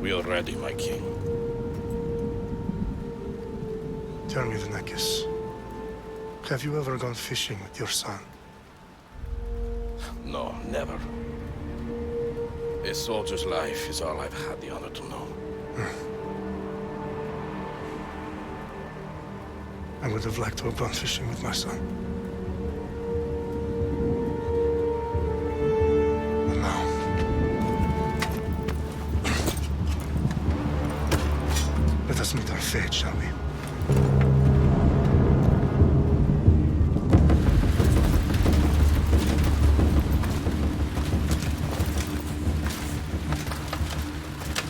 We are ready, my king. Tell me, Vinakis, have you ever gone fishing with your son? No, never. A soldier's life is all I've had the honor to know. I would have liked to have gone fishing with my son. But now... let us meet our fate, shall we?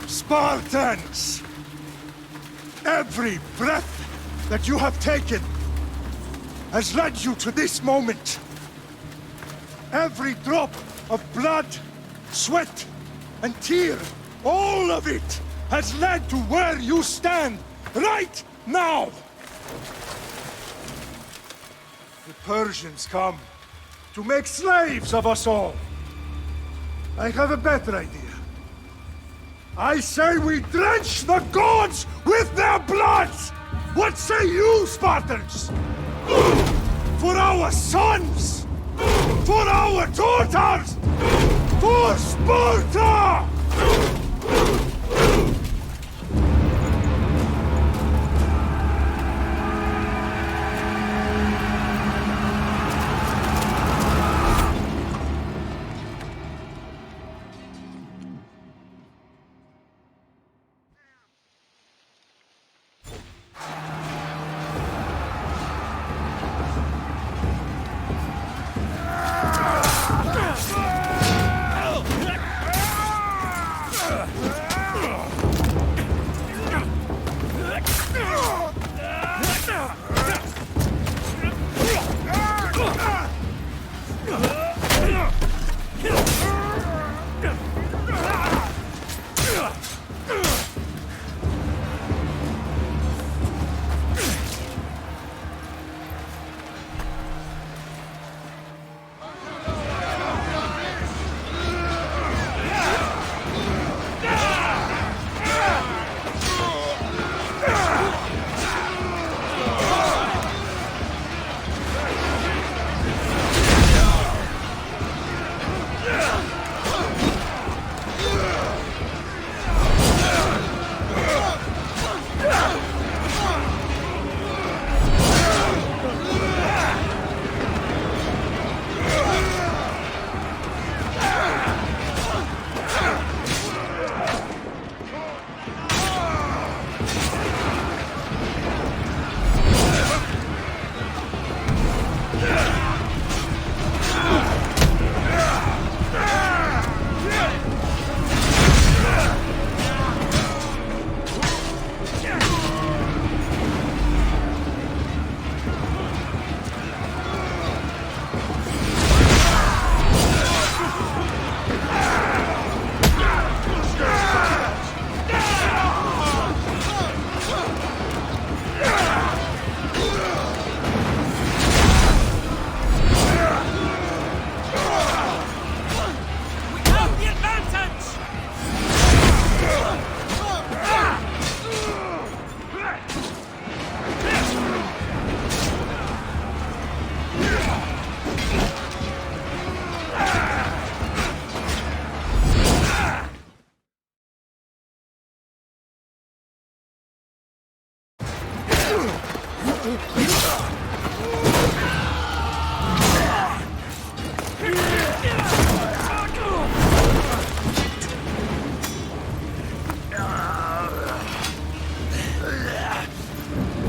Spartans! Every breath that you have taken has led you to this moment. Every drop of blood, sweat, and tear, all of it has led to where you stand right now. The Persians come to make slaves of us all. I have a better idea. I say we drench the gods with their blood! What say you, Spartans? For our sons! For our daughters! For Sparta!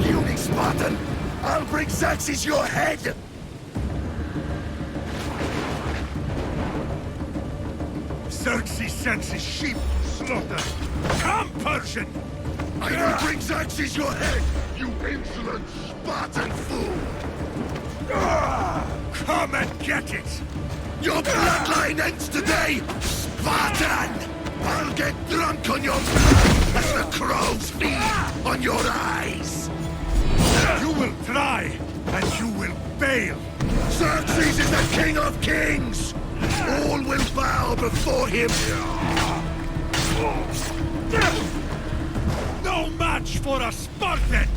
Puny Spartan! I'll bring Xerxes your head! Xerxes sends his sheep to slaughter. Come, Persian! I will bring Xerxes your head, you insolent Spartan fool! Come and get it! Your bloodline ends today, Spartan! I'll get drunk on your blood as the crows feed on your eyes! You will try, and you will fail! Xerxes is the king of kings! All will bow before him! No match for a Spartan!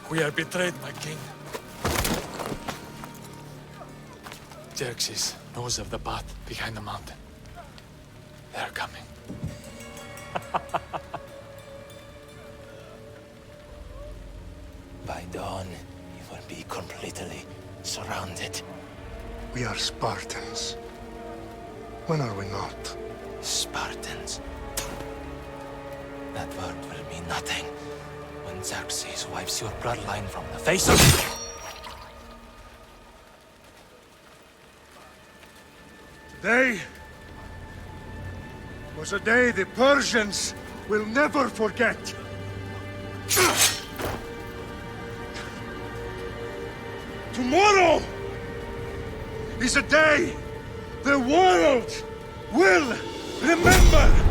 We are betrayed, my king. Xerxes knows of the path behind the mountain. They're coming. By dawn, you will be completely surrounded. We are Spartans. When are we not? Spartans. That word will mean nothing when Xerxes wipes your bloodline from the face of... Today was a day the Persians will never forget. Tomorrow is a day the world will remember.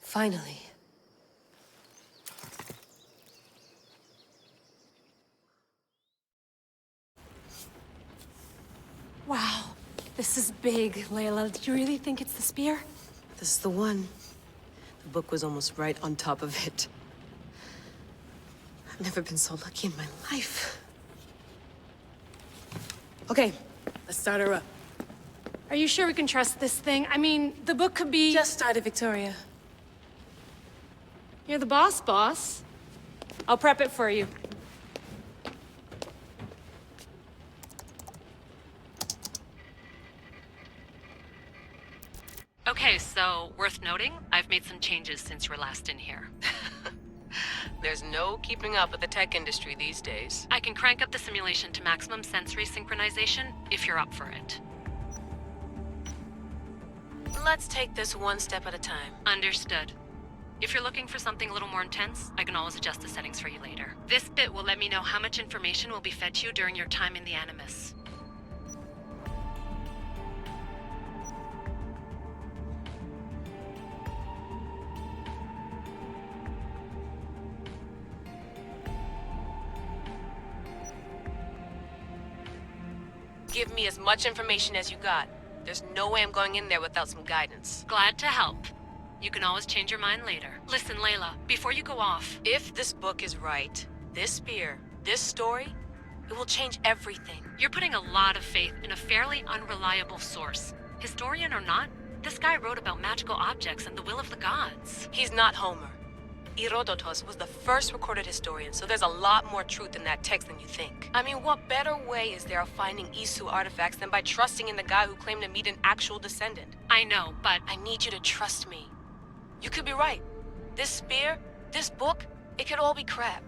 Finally. Wow, this is big, Layla. Do you really think it's the spear? This is the one. The book was almost right on top of it. I've never been so lucky in my life. Okay, let's start her up. Are you sure we can trust this thing? I mean, the book could be... Just started, Victoria. You're the boss. I'll prep it for you. Okay, so worth noting, I've made some changes since you were last in here. There's no keeping up with the tech industry these days. I can crank up the simulation to maximum sensory synchronization if you're up for it. Let's take this one step at a time. Understood. If you're looking for something a little more intense, I can always adjust the settings for you later. This bit will let me know how much information will be fed to you during your time in the Animus. Give me as much information as you got. There's no way I'm going in there without some guidance. Glad to help. You can always change your mind later. Listen, Layla, before you go off... If this book is right, this spear, this story, it will change everything. You're putting a lot of faith in a fairly unreliable source. Historian or not, this guy wrote about magical objects and the will of the gods. He's not Homer. Herodotus was the first recorded historian, so there's a lot more truth in that text than you think. I mean, what better way is there of finding Isu artifacts than by trusting in the guy who claimed to meet an actual descendant? I know, but... I need you to trust me. You could be right. This spear, this book, it could all be crap.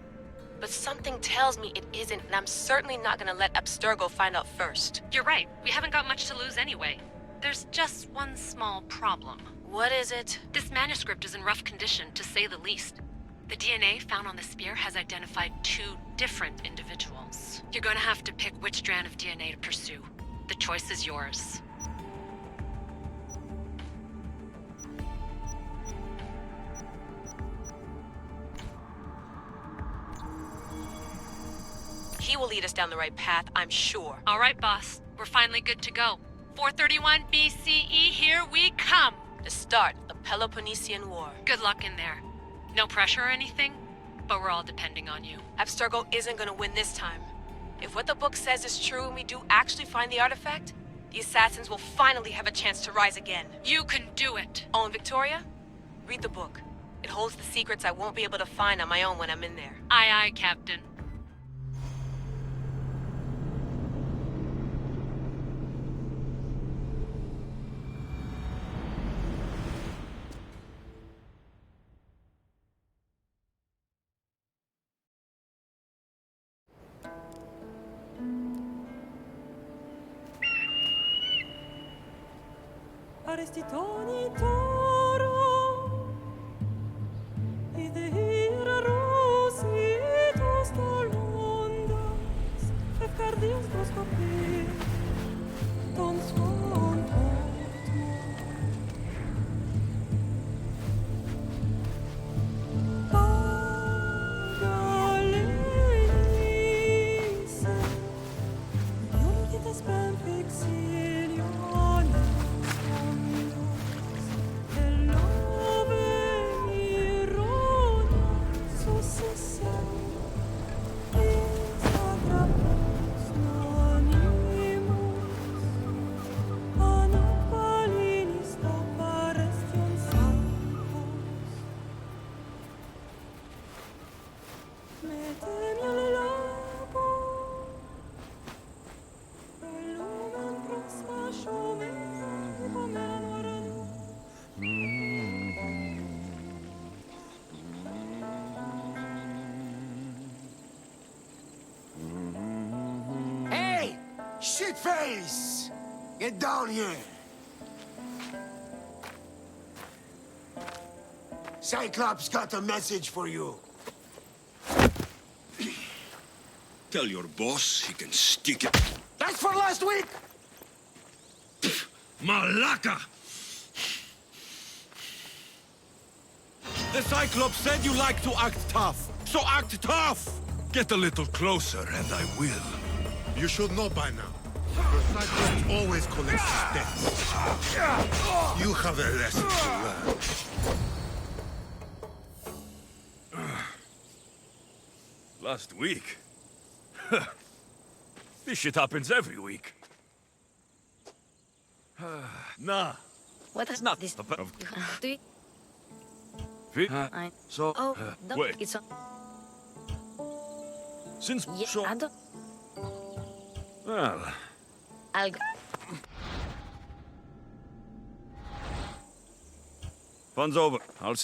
But something tells me it isn't, and I'm certainly not gonna let Abstergo find out first. You're right. We haven't got much to lose anyway. There's just one small problem. What is it? This manuscript is in rough condition, to say the least. The DNA found on the spear has identified 2 different individuals. You're gonna have to pick which strand of DNA to pursue. The choice is yours. He will lead us down the right path, I'm sure. All right, boss. We're finally good to go. 431 BCE, here we come! The start of the Peloponnesian War. Good luck in there. No pressure or anything, but we're all depending on you. Abstergo isn't gonna win this time. If what the book says is true and we do actually find the artifact, the assassins will finally have a chance to rise again. You can do it! Oh, and Victoria? Read the book. It holds the secrets I won't be able to find on my own when I'm in there. Aye, aye, Captain. Aresti toni toro, ide ira rositos dolondas, efcardios doskopi, ton svon Hey! Shitface! Get down here! Cyclops got a message for you. Tell your boss he can stick it. That's for last week! Malaka! The Cyclops said you like to act tough, so act tough! Get a little closer and I will. You should know by now. The Cyclops always collects his debts. You have a lesson to learn. Last week? This shit happens every week. Nah. What is Not this? the best of... So, wait. It's Since yeah, so... I don't. Well... I'll. Fun's over. I'll...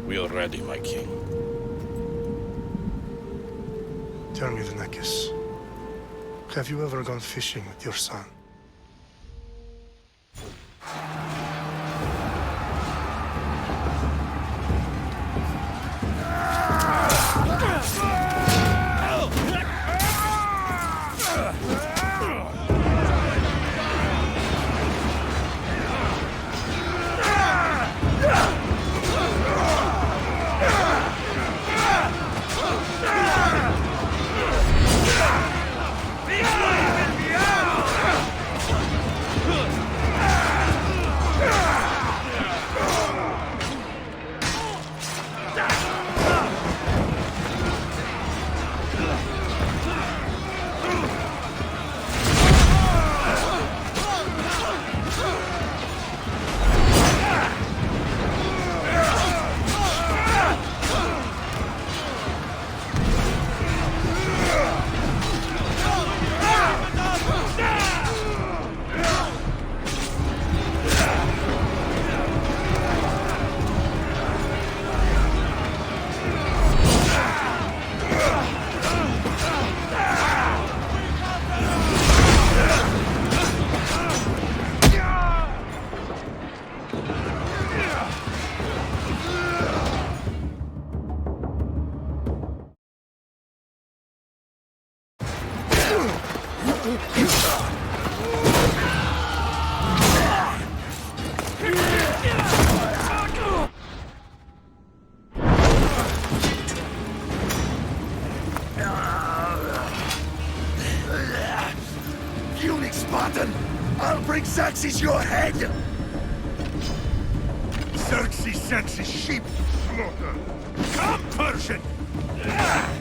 We are ready, my king. Tell me, Venekis, have you ever gone fishing with your son? I'll bring Xerxes your head! Xerxes sends his sheep to slaughter. Come, Persian!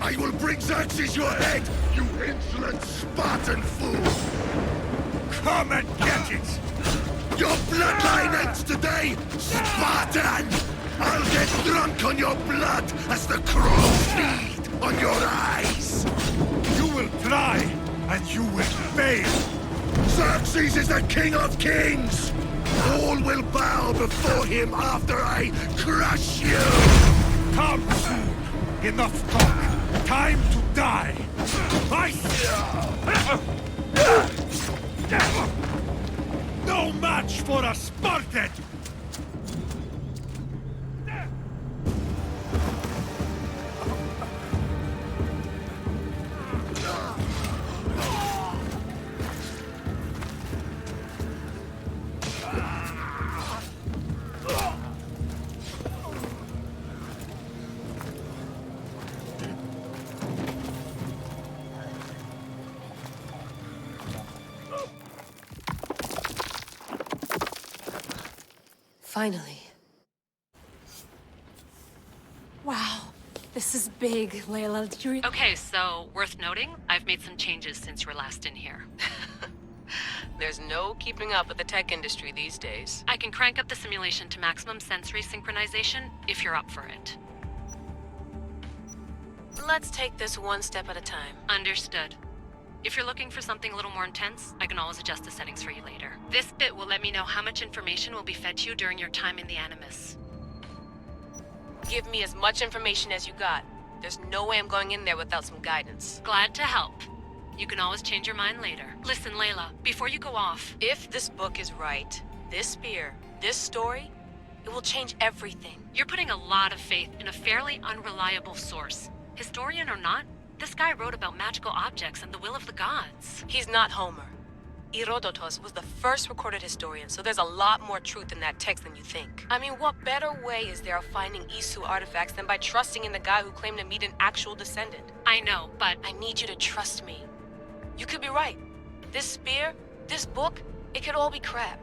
I will bring Xerxes your head, you insolent Spartan fool! Come and get it! Your bloodline ends today, Spartan! I'll get drunk on your blood as the crows feed on your eyes! You will try, and you will fail! Xerxes is the king of kings! All will bow before him after I crush you! Come soon! Enough talk! Time to die! Fight! No match for a Spartan! Finally. Wow, this is big, Layla. Did you Okay, so worth noting, I've made some changes since you were last in here. There's no keeping up with the tech industry these days. I can crank up the simulation to maximum sensory synchronization if you're up for it. Let's take this one step at a time. Understood. If you're looking for something a little more intense, I can always adjust the settings for you later. This bit will let me know how much information will be fed to you during your time in the Animus. Give me as much information as you got. There's no way I'm going in there without some guidance. Glad to help. You can always change your mind later. Listen, Layla, before you go off... If this book is right, this spear, this story, it will change everything. You're putting a lot of faith in a fairly unreliable source. Historian or not, this guy wrote about magical objects and the will of the gods. He's not Homer. Herodotus was the first recorded historian, so there's a lot more truth in that text than you think. I mean, what better way is there of finding Isu artifacts than by trusting in the guy who claimed to meet an actual descendant? I know, but... I need you to trust me. You could be right. This spear, this book, it could all be crap.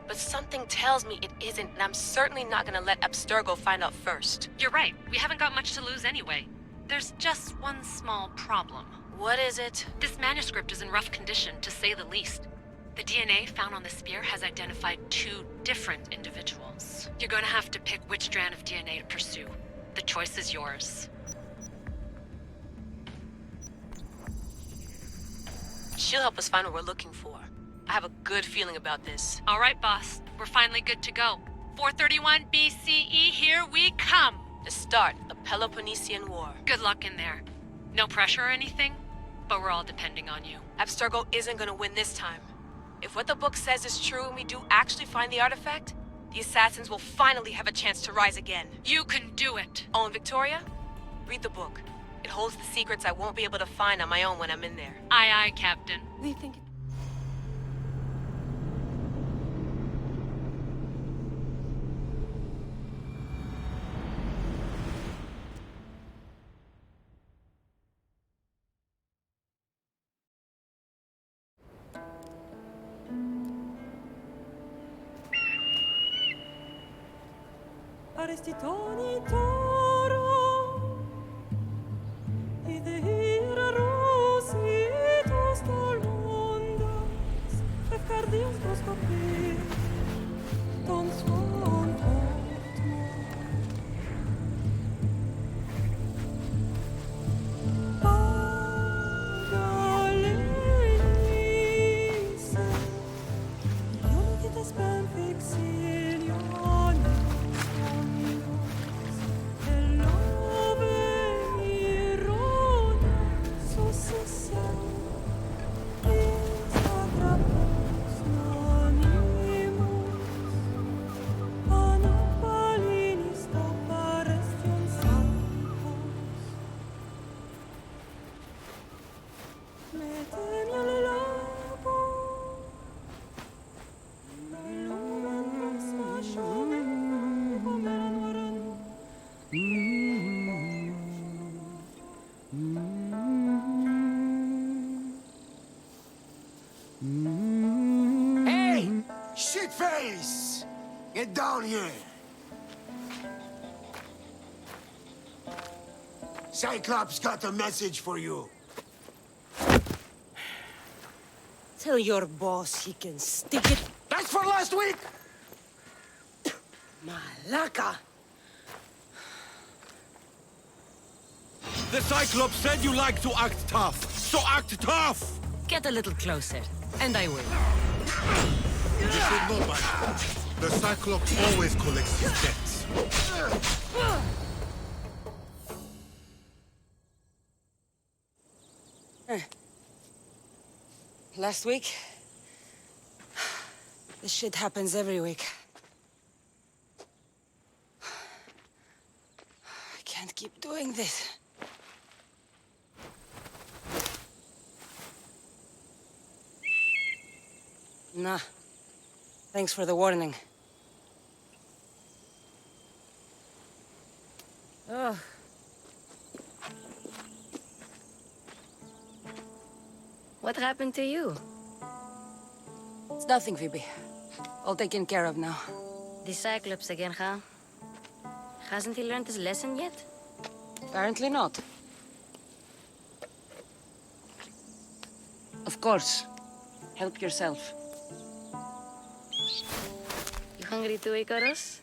But something tells me it isn't, and I'm certainly not gonna let Abstergo find out first. You're right. We haven't got much to lose anyway. There's just one small problem. What is it? This manuscript is in rough condition, to say the least. The DNA found on the spear has identified 2 different individuals. You're going to have to pick which strand of DNA to pursue. The choice is yours. She'll help us find what we're looking for. I have a good feeling about this. All right, boss. We're finally good to go. 431 BCE, here we come! The start of the Peloponnesian War. Good luck in there. No pressure or anything, but we're all depending on you. Abstergo isn't gonna win this time. If what the book says is true and we do actually find the artifact, the assassins will finally have a chance to rise again. You can do it! Oh, and Victoria? Read the book. It holds the secrets I won't be able to find on my own when I'm in there. Aye, aye, Captain. we think? Arestitoni toro, idehira rositos tolmondas, efcardios proskopir, ton svon potmo. Pagalenise, ionitas benfixilion. Show Shitface! Get down here! Cyclops got a message for you. Tell your boss he can stick it. That's for last week! Malaka! The Cyclops said you like to act tough, so act tough! Get a little closer, and I will. You should know by now. The Cyclops always collects his debts. Last week? This shit happens every week. I can't keep doing this. Nah. Thanks for the warning. Oh. What happened to you? It's nothing, Phoebe. All taken care of now. The Cyclops again, huh? Hasn't he learned his lesson yet? Apparently not. Of course. Help yourself. You hungry too, Icarus?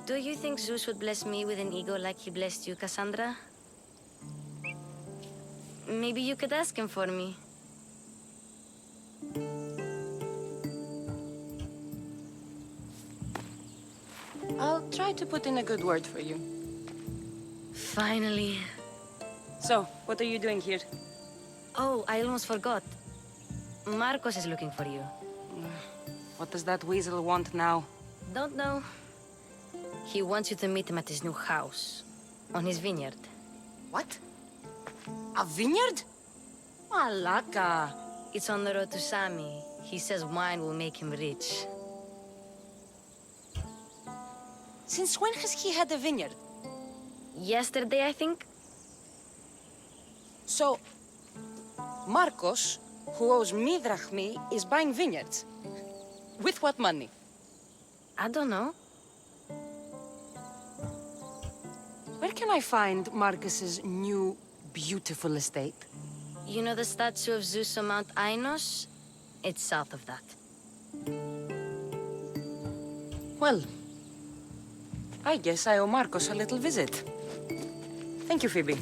Do you think Zeus would bless me with an ego like he blessed you, Cassandra? Maybe you could ask him for me. I'll try to put in a good word for you. Finally. So, what are you doing here? Oh, I almost forgot. Marcos is looking for you. What does that weasel want now? Don't know. He wants you to meet him at his new house. On his vineyard. What? A vineyard? Malaka. It's on the road to Sami. He says wine will make him rich. Since when has he had a vineyard? Yesterday, I think. So, Marcos, who owes me drachmi, is buying vineyards. With what money? I don't know. Where can I find Marcus's new, beautiful estate? You know the statue of Zeus on Mount Ainos? It's south of that. Well, I guess I owe Marcos a little visit. Thank you, Phoebe.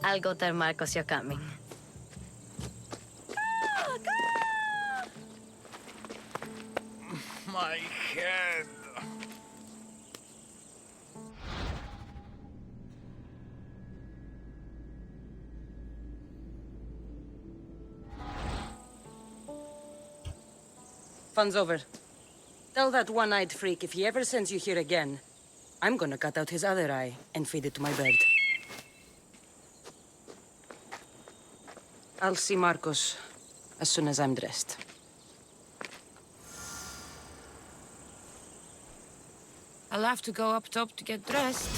I'll go tell Marcos you're coming. My head. Fun's over. Tell that one-eyed freak if he ever sends you here again, I'm gonna cut out his other eye and feed it to my bird. I'll see Marcos as soon as I'm dressed. I'll have to go up top to get dressed.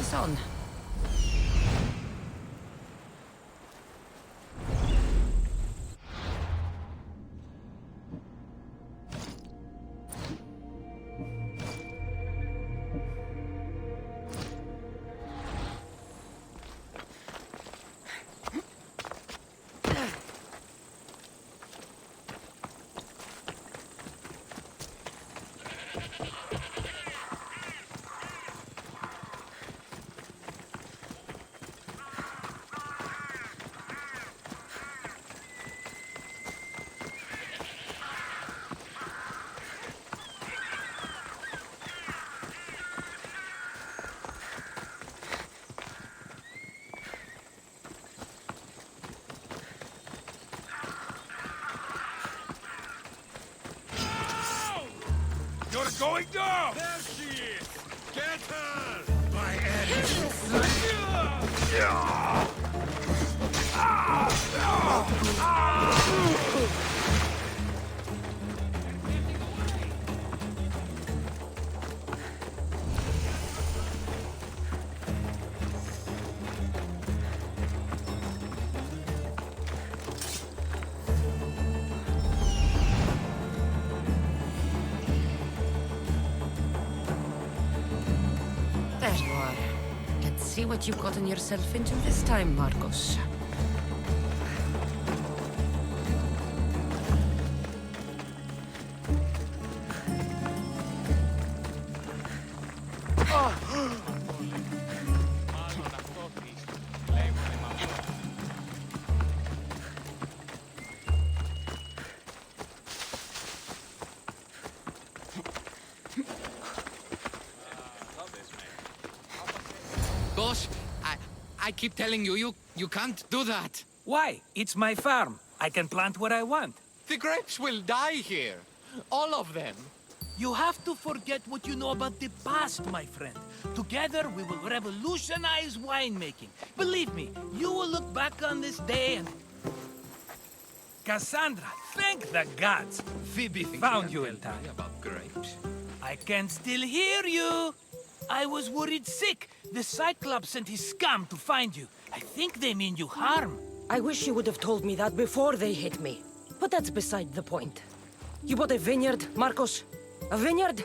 this on? You're going down! There she is! Get her! My end! There you are. Let's see what you've gotten yourself into this time, Marcos. Boss, I keep telling you, you can't do that. Why? It's my farm. I can plant what I want. The grapes will die here. All of them. You have to forget what you know about the past, my friend. Together, we will revolutionize winemaking. Believe me, you will look back on this day and... Cassandra, thank the gods. Phoebe found you in time. About grapes. I can still hear you. I was worried sick. The Cyclops sent his scum to find you. I think they mean you harm. I wish you would have told me that before they hit me. But that's beside the point. You bought a vineyard, Marcos? A vineyard?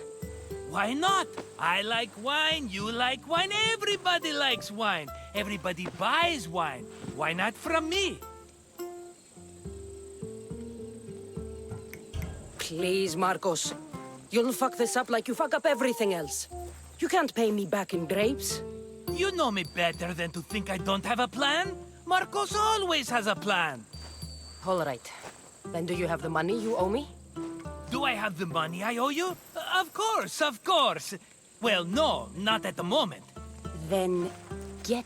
Why not? I like wine, you like wine, everybody likes wine. Everybody buys wine. Why not from me? Please, Marcos. You'll fuck this up like you fuck up everything else. You can't pay me back in grapes. You know me better than to think I don't have a plan. Marcos always has a plan. All right. Then do you have the money you owe me? Do I have the money I owe you? Of course, of course. Well, no, not at the moment. Then get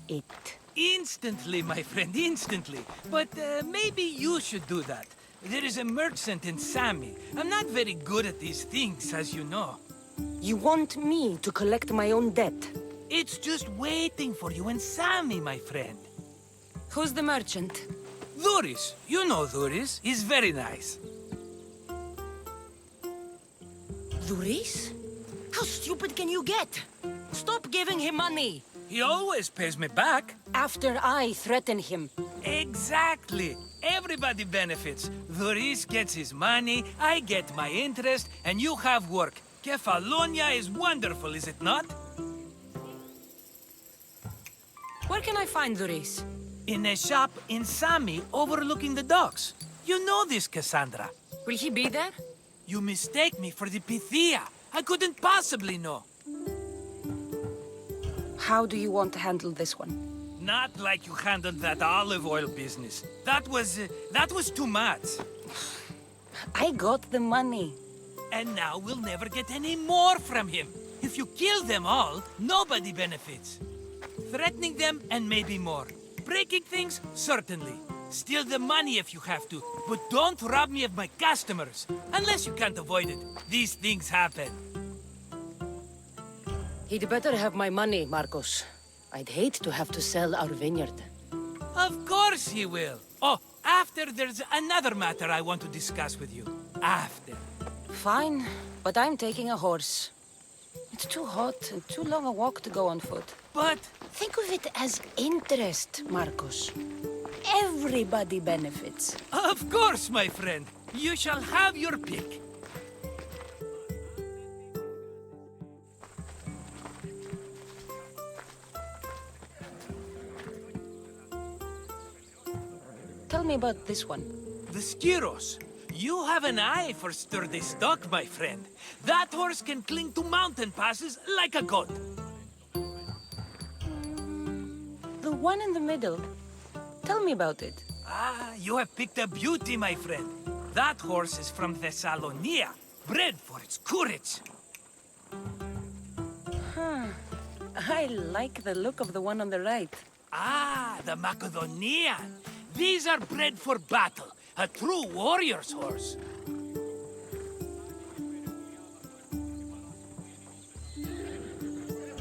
it. Instantly, my friend, instantly. But maybe you should do that. There is a merchant in Sami. I'm not very good at these things, as you know. You want me to collect my own debt? It's just waiting for you in Sami, my friend. Who's the merchant? Duris. You know Duris. He's very nice. Duris? How stupid can you get? Stop giving him money! He always pays me back. After I threaten him. Exactly. Everybody benefits. Duris gets his money, I get my interest, and you have work. Kefalonia is wonderful, is it not? Where can I find Duris? In a shop in Sami, overlooking the docks. You know this, Cassandra. Will he be there? You mistake me for the Pythia. I couldn't possibly know. How do you want to handle this one? Not like you handled that olive oil business. That was too much. I got the money. And now we'll never get any more from him. If you kill them all, nobody benefits. Threatening them and maybe more. Breaking things, certainly. Steal the money if you have to, but don't rob me of my customers. Unless you can't avoid it. These things happen. He'd better have my money, Marcos. I'd hate to have to sell our vineyard. Of course he will. Oh, after there's another matter I want to discuss with you. After. Fine, but I'm taking a horse. It's too hot and too long a walk to go on foot. But think of it as interest, Marcos. Everybody benefits. of course, my friend. You shall have your pick. Tell me about this one. The Skiros. You have an eye for sturdy stock, my friend. That horse can cling to mountain passes like a god. The one in the middle. Tell me about it. Ah, you have picked a beauty, my friend. That horse is from Thessalonia, bred for its courage. Huh. I like the look of the one on the right. Ah, the Macedonian. These are bred for battle. A true warrior's horse.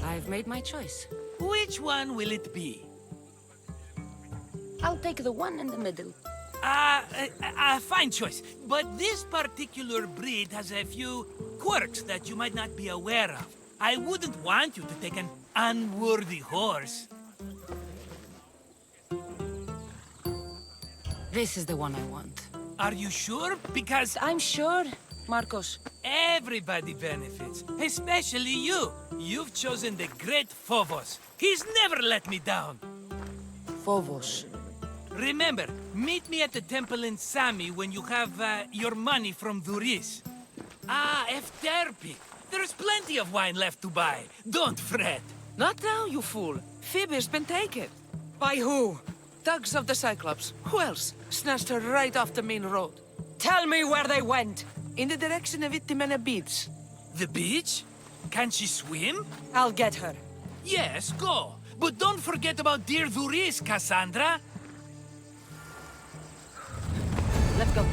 I've made my choice. Which one will it be? I'll take the one in the middle. Fine choice. But this particular breed has a few quirks that you might not be aware of. I wouldn't want you to take an unworthy horse. This is the one I want. Are you sure? Because I'm sure, Marcos. everybody benefits, especially you. You've chosen the great Phobos. He's never let me down. Phobos. Remember, meet me at the temple in Sami when you have your money from Duris. Ah, Efterpi. There's plenty of wine left to buy. Don't fret. Not now, you fool. Phoebe's been taken. By who? Thugs of the Cyclops. Who else? Snatched her right off the main road. Tell me where they went. In the direction of Itimena Beach. The beach? Can she swim? I'll get her. Yes, go. But don't forget about dear Duris, Cassandra. Let's go.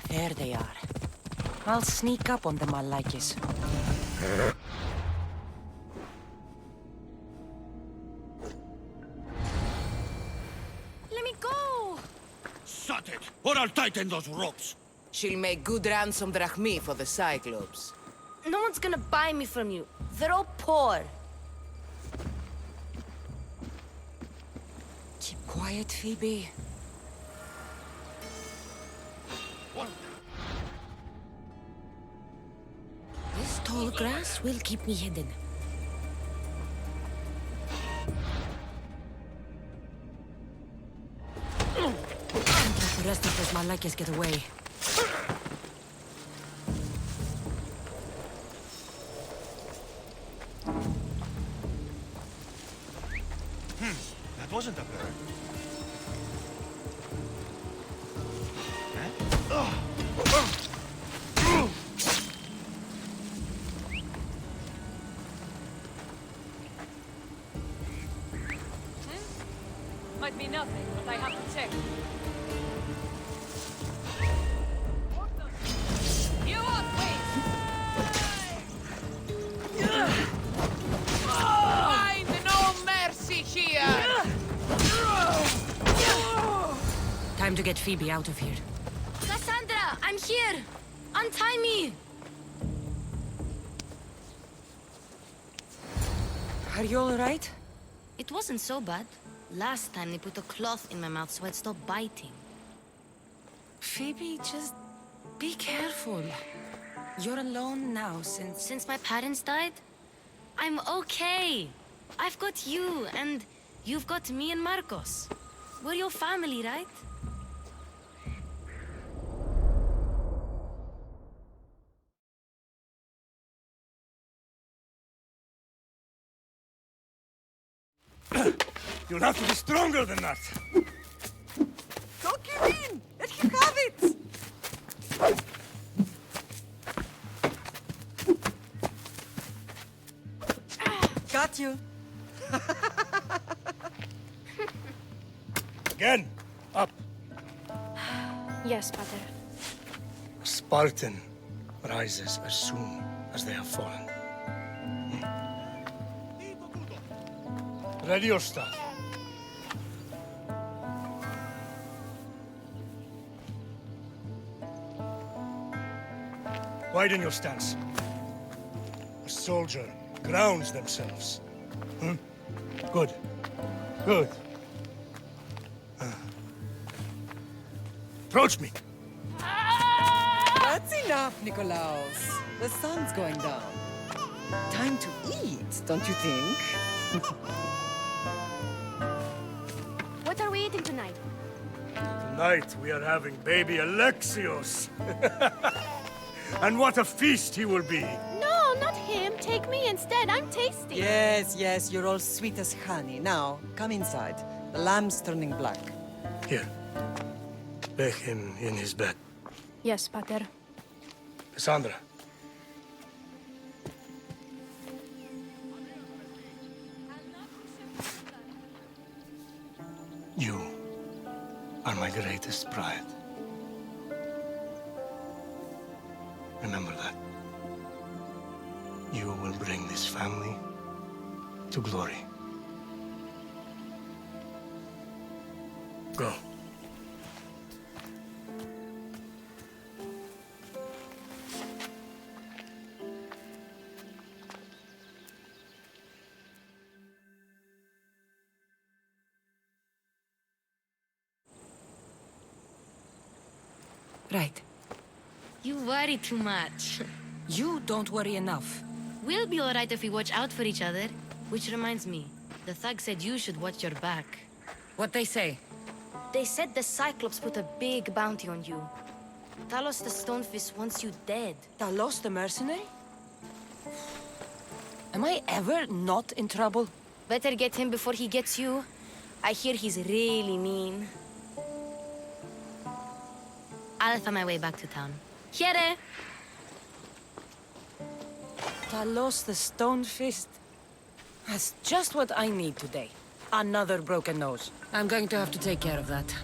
There they are. I'll sneak up on them, Malakis. Let me go! Shut it, or I'll tighten those ropes. She'll make good ransom drachmi for the Cyclops. No one's gonna buy me from you. They're all poor. Keep quiet, Phoebe. This tall grass will keep me hidden. Don't let the rest of those Malakis get away. That wasn't a bird. Might be nothing, but I have to check. You won't wait! Find no mercy here! Time to get Phoebe out of here. Cassandra, I'm here! Untie me! Are you all right? It wasn't so bad. Last time they put a cloth in my mouth so I'd stop biting. Phoebe, just be careful. You're alone now since... Since my parents died? I'm okay. I've got you, and you've got me and Marcos. We're your family, right? You'll have to be stronger than that. Don't give in! Let him have it! Got you. Again, up. Yes, Pater. A Spartan rises as soon as they have fallen. Ready your staff. Widen your stance. A soldier grounds themselves. Good. Good. Approach me. That's enough, Nikolaos. The sun's going down. Time to eat, don't you think? What are we eating tonight? Tonight we are having baby Alexios. And what a feast he will be. No, not him. Take me instead. I'm tasty. Yes, yes, you're all sweet as honey. Now, come inside. The lamb's turning black. Here. Lay him in his bed. Yes, Pater. Cassandra. You are my greatest pride. Remember that. You will bring this family to glory. Go. Right. You worry too much. You don't worry enough. We'll be alright if we watch out for each other. Which reminds me, the thug said you should watch your back. What they say? They said the Cyclops put a big bounty on you. Talos the Stonefist wants you dead. Talos the mercenary? Am I ever not in trouble? Better get him before he gets you. I hear he's really mean. I'll find my way back to town. Here! Talos the Stonefist? That's just what I need today. Another broken nose. I'm going to have to take care of that.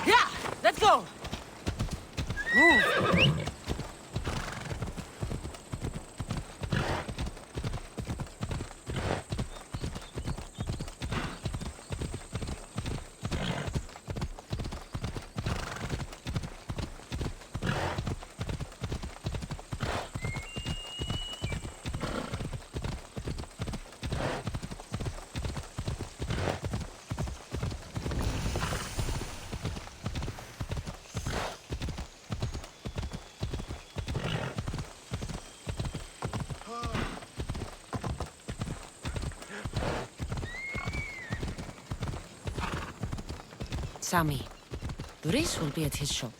Yeah! Let's go! Move! Sammy, Doris will be at his shop.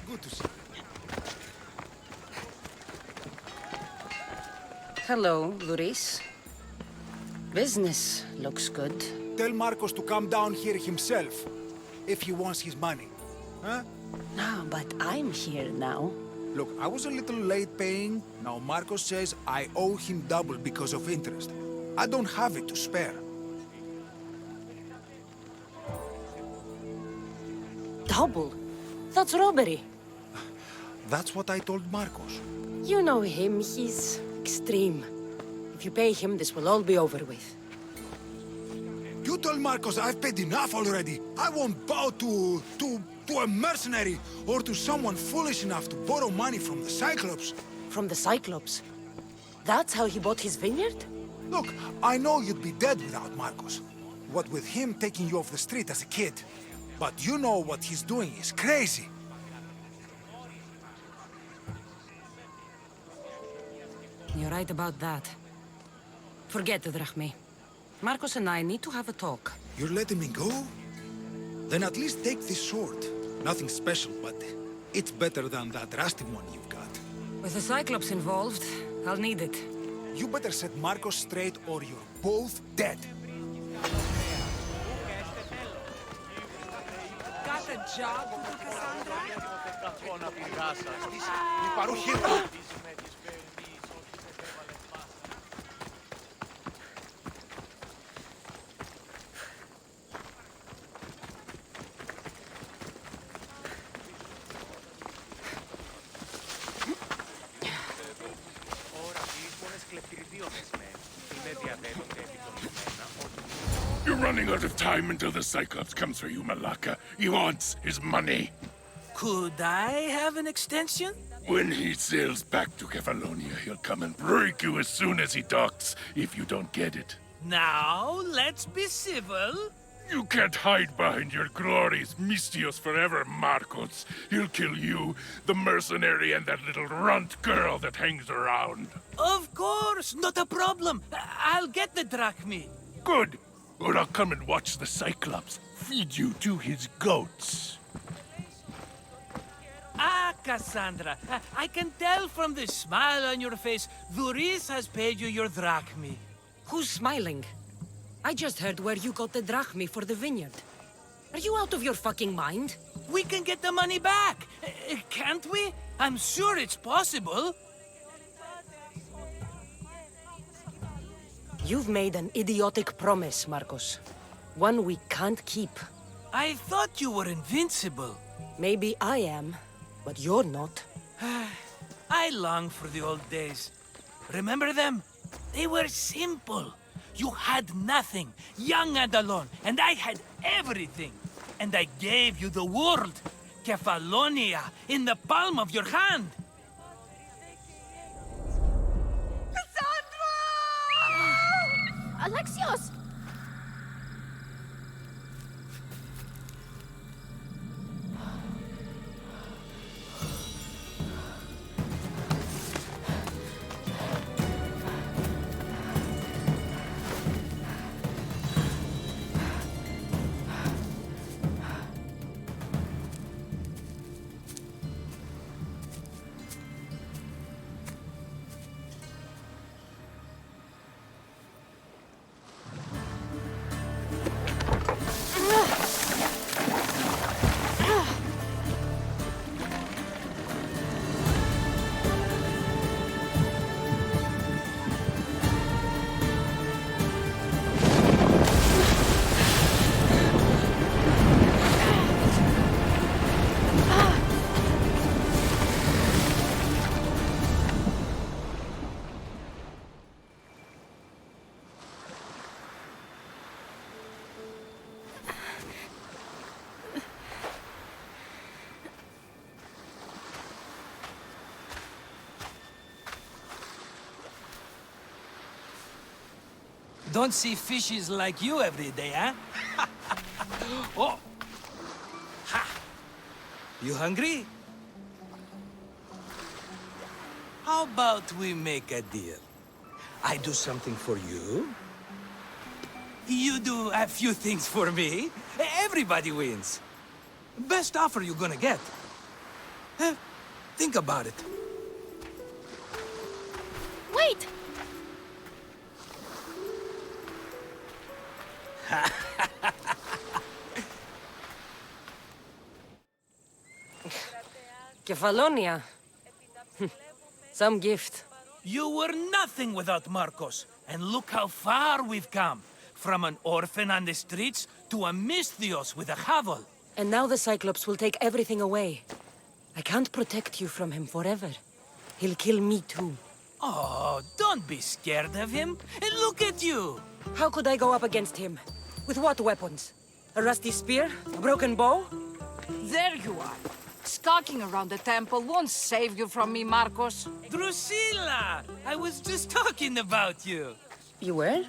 Good to see you. Hello, Doris. Business looks good. Tell Marcos to come down here himself, if he wants his money. Huh? No, but I'm here now. Look, I was a little late paying. Now Marcos says I owe him double because of interest. I don't have it to spare. Double? That's robbery. That's what I told Marcos. You know him, he's extreme. If you pay him, this will all be over with. You told Marcos I've paid enough already. I won't bow to a mercenary or to someone foolish enough to borrow money from the Cyclops. From the Cyclops? That's how he bought his vineyard? Look, I know you'd be dead without Marcos. What with him taking you off the street as a kid. But you know what he's doing is crazy. You're right about that. Forget the drachmae. Marcos and I need to have a talk. You're letting me go? Then at least take this sword. Nothing special, but it's better than that rusty one you've got. With the Cyclops involved, I'll need it. You better set Marcos straight or you're both dead. Got a job to do, Cassandra? You're running out of time until the Cyclops comes for you, Malaka. He wants his money. Could I have an extension? When he sails back to Kefalonia, he'll come and break you as soon as he docks, if you don't get it. Now, let's be civil. You can't hide behind your glories, Mistios forever, Marcos. He'll kill you, the mercenary, and that little runt girl that hangs around. Of course, not a problem. I'll get the drachmae. Good. Or I'll come and watch the Cyclops feed you to his goats. Ah, Cassandra, I can tell from the smile on your face, Duris has paid you your drachmae. Who's smiling? I just heard where you got the drachmae for the vineyard. Are you out of your fucking mind? We can get the money back, can't we? I'm sure it's possible. You've made an idiotic promise, Marcos. One we can't keep. I thought you were invincible. Maybe I am, but you're not. I long for the old days. Remember them? They were simple. You had nothing, young and alone, and I had everything. And I gave you the world, Kefalonia, in the palm of your hand. Alexios! Don't see fishes like you every day, huh? Oh! Ha! You hungry? How about we make a deal? I do something for you. You do a few things for me. Everybody wins. Best offer you're gonna get. Think about it. Wait! Kefalonia. Some gift. You were nothing without Marcos, and look how far we've come. From an orphan on the streets to a Mistios with a hovel. And now the Cyclops will take everything away. I can't protect you from him forever. He'll kill me too. Oh, don't be scared of him. And look at you. How could I go up against him? With what weapons? A rusty spear? A broken bow? There you are. Skulking around the temple won't save you from me, Marcos. Drusilla! I was just talking about you. You were?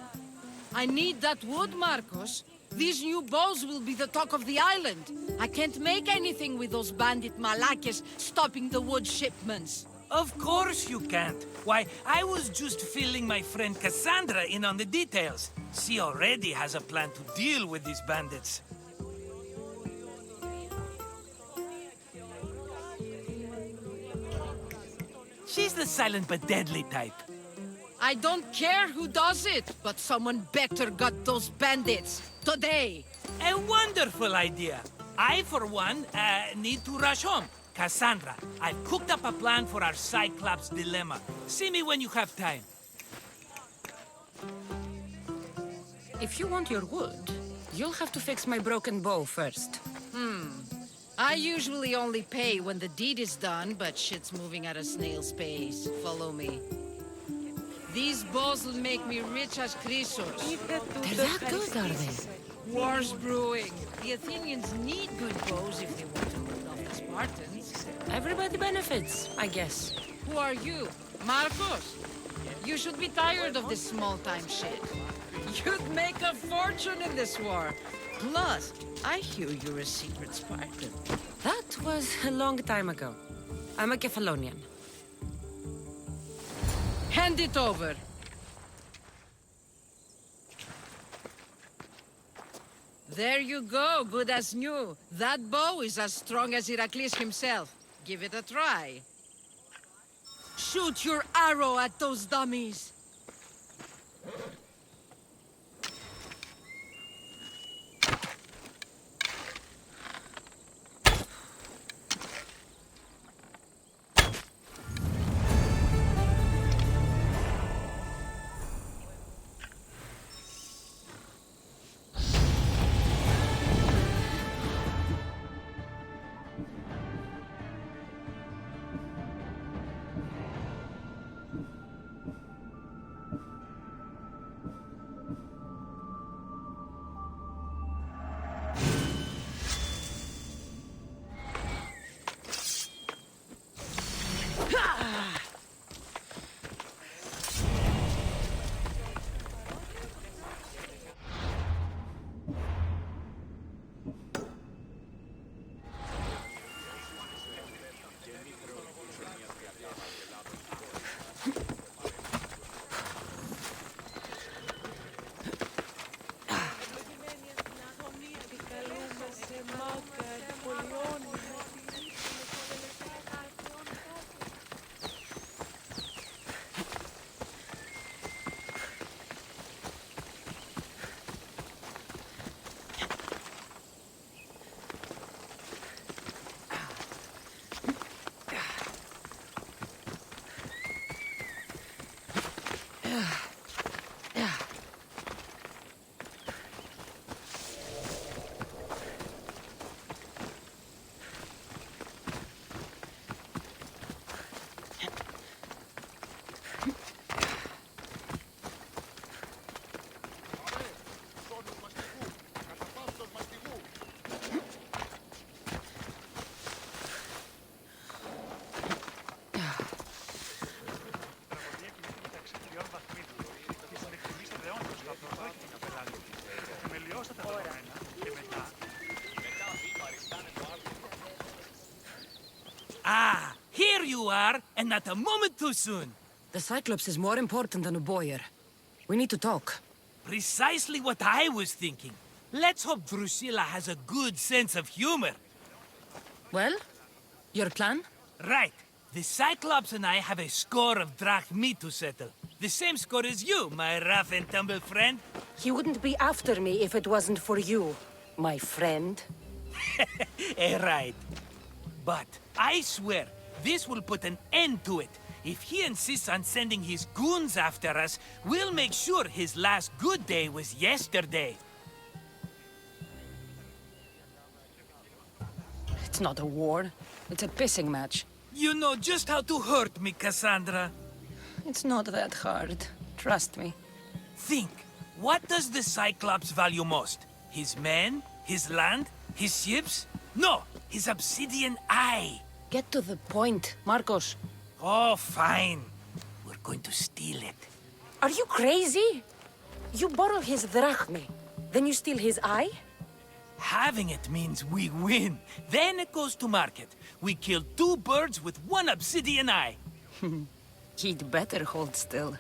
I need that wood, Marcos. These new bows will be the talk of the island. I can't make anything with those bandit malakes stopping the wood shipments. Of course you can't. Why, I was just filling my friend Cassandra in on the details. She already has a plan to deal with these bandits. She's the silent but deadly type. I don't care who does it, but someone better got those bandits. Today. A wonderful idea. I, for one, need to rush home. Cassandra, I've cooked up a plan for our Cyclops dilemma. See me when you have time. If you want your wood, you'll have to fix my broken bow first. I usually only pay when the deed is done, but shit's moving at a snail's pace. Follow me. These bows will make me rich as Chrysos. They're that good, are they? War's brewing. The Athenians need good bows if they want to hold off the Spartans. Everybody benefits, I guess. Who are you? Marcos? You should be tired of this small-time shit. You'd make a fortune in this war. Plus, I hear you're a secret Spartan. That was a long time ago. I'm a Kephalonian. Hand it over. There you go, good as new. That bow is as strong as Heracles himself. Give it a try. Shoot your arrow at those dummies. Ah, here you are, and not a moment too soon. The Cyclops is more important than a boyar. We need to talk. Precisely what I was thinking. Let's hope Drusilla has a good sense of humor. Well, your plan? Right. The Cyclops and I have a score of drachmi to settle. The same score as you, my rough and tumble friend. He wouldn't be after me if it wasn't for you, my friend. Right. But I swear, this will put an end to it. If he insists on sending his goons after us, we'll make sure his last good day was yesterday. It's not a war. It's a pissing match. You know just how to hurt me, Cassandra. It's not that hard. Trust me. Think. What does the Cyclops value most? His men? His land? His ships? No! His obsidian eye! Get to the point, Marcos. Oh, fine. We're going to steal it. Are you crazy? You borrow his drachme, then you steal his eye? Having it means we win. Then it goes to market. We kill 2 birds with 1 obsidian eye. He'd better hold still,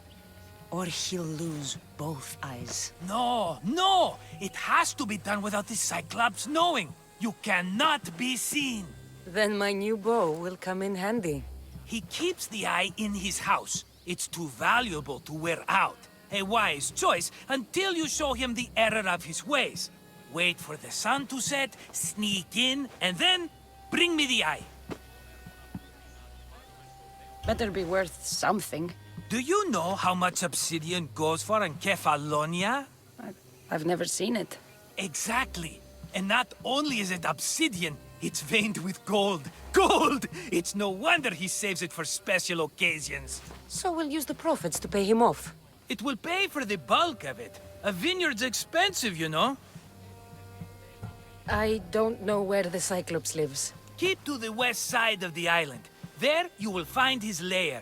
or he'll lose both eyes. No, no! It has to be done without the Cyclops knowing. You cannot be seen. Then my new bow will come in handy. He keeps the eye in his house. It's too valuable to wear out. A wise choice until you show him the error of his ways. Wait for the sun to set, sneak in, and then bring me the eye. Better be worth something. Do you know how much obsidian goes for in Kefalonia? I've never seen it. Exactly. And not only is it obsidian, it's veined with gold. Gold! It's no wonder he saves it for special occasions. So we'll use the profits to pay him off. It will pay for the bulk of it. A vineyard's expensive, you know. I don't know where the Cyclops lives. Keep to the west side of the island. There you will find his lair.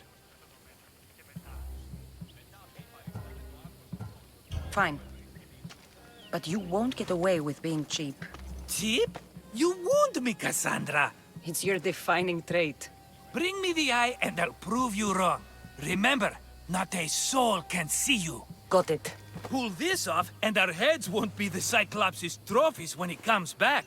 Fine. But you won't get away with being cheap. Cheap? You wound me, Cassandra. It's your defining trait. Bring me the eye and I'll prove you wrong. Remember, not a soul can see you. Got it. Pull this off and our heads won't be the Cyclops' trophies when he comes back.